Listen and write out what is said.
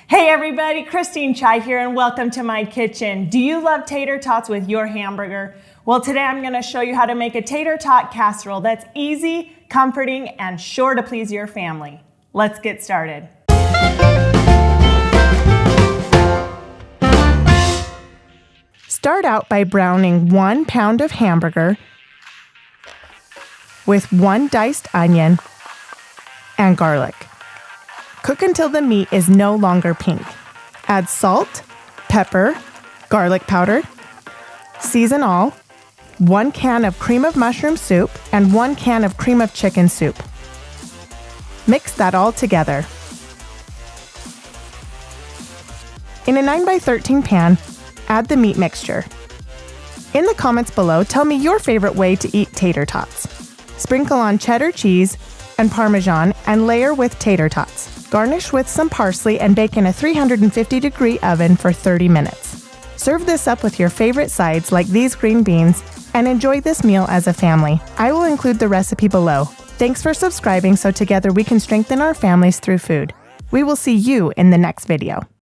Hey everybody, Christine Chai here and welcome to my kitchen. Do you love tater tots with your hamburger? Well, today I'm going to show you how to make a tater tot casserole that's easy, comforting, and sure to please your family. Let's get started. Start out by browning 1 pound of hamburger with 1 diced onion and garlic. Cook until the meat is no longer pink. Add salt, pepper, garlic powder, season all, 1 can of cream of mushroom soup, and 1 can of cream of chicken soup. Mix that all together. In a 9x13 pan, add the meat mixture. In the comments below, tell me your favorite way to eat tater tots. Sprinkle on cheddar cheese and Parmesan and layer with tater tots. Garnish with some parsley and bake in a 350-degree oven for 30 minutes. Serve this up with your favorite sides like these green beans and enjoy this meal as a family. I will include the recipe below. Thanks for subscribing so together we can strengthen our families through food. We will see you in the next video.